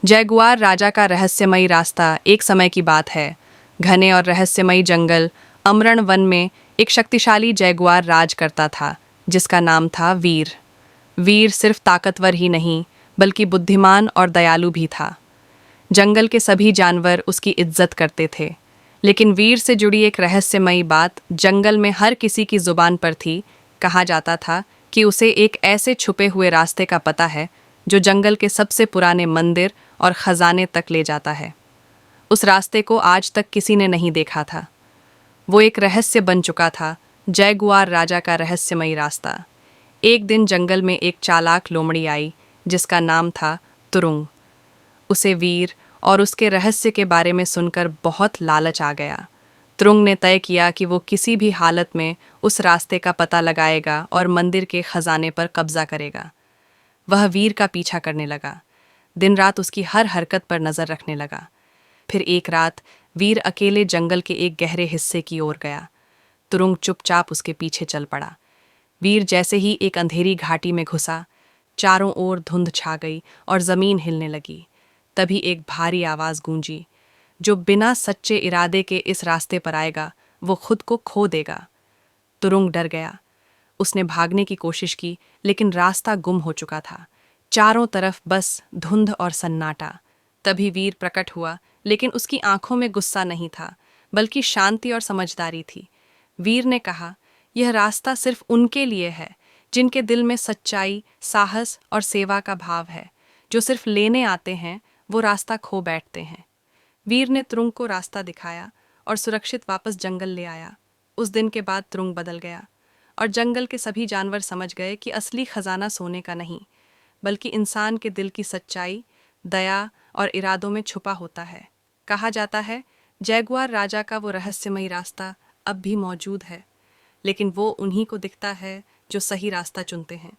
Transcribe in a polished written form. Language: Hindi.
जैगुआर राजा का रहस्यमयी रास्ता। एक समय की बात है। घने और रहस्यमयी जंगल अमरण वन में एक शक्तिशाली जैगुआर राज करता था, जिसका नाम था वीर। वीर सिर्फ ताकतवर ही नहीं, बल्कि बुद्धिमान और दयालु भी था। जंगल के सभी जानवर उसकी इज्जत करते थे, लेकिन वीर से जुड़ी एक रहस्यमयी बात जंगल में हर किसी की जुबान पर थी। कहा जाता था कि उसे एक ऐसे छुपे हुए रास्ते का पता है जो जंगल के सबसे पुराने मंदिर और खजाने तक ले जाता है। उस रास्ते को आज तक किसी ने नहीं देखा था। वो एक रहस्य बन चुका था, जैगुआर राजा का रहस्यमयी रास्ता। एक दिन जंगल में एक चालाक लोमड़ी आई, जिसका नाम था तुरुंग। उसे वीर और उसके रहस्य के बारे में सुनकर बहुत लालच आ गया। तुरुंग ने तय किया कि वो किसी भी हालत में उस रास्ते का पता लगाएगा और मंदिर के खजाने पर कब्जा करेगा। वह वीर का पीछा करने लगा, दिन रात उसकी हर हरकत पर नजर रखने लगा। फिर एक रात वीर अकेले जंगल के एक गहरे हिस्से की ओर गया। तुरुंग चुपचाप उसके पीछे चल पड़ा। वीर जैसे ही एक अंधेरी घाटी में घुसा, चारों ओर धुंध छा गई और जमीन हिलने लगी। तभी एक भारी आवाज गूंजी, जो बिना सच्चे इरादे के इस रास्ते पर आएगा, वो खुद को खो देगा। तुरुंग डर गया। उसने भागने की कोशिश की, लेकिन रास्ता गुम हो चुका था। चारों तरफ बस धुंध और सन्नाटा। तभी वीर प्रकट हुआ, लेकिन उसकी आंखों में गुस्सा नहीं था, बल्कि शांति और समझदारी थी। वीर ने कहा, यह रास्ता सिर्फ उनके लिए है जिनके दिल में सच्चाई, साहस और सेवा का भाव है। जो सिर्फ लेने आते हैं, वो रास्ता खो बैठते हैं। वीर ने तुरुंग को रास्ता दिखाया और सुरक्षित वापस जंगल ले आया। उस दिन के बाद तुरुंग बदल गया, और जंगल के सभी जानवर समझ गए कि असली खजाना सोने का नहीं, बल्कि इंसान के दिल की सच्चाई, दया और इरादों में छुपा होता है। कहा जाता है, जैगुआर राजा का वो रहस्यमयी रास्ता अब भी मौजूद है, लेकिन वो उन्हीं को दिखता है जो सही रास्ता चुनते हैं।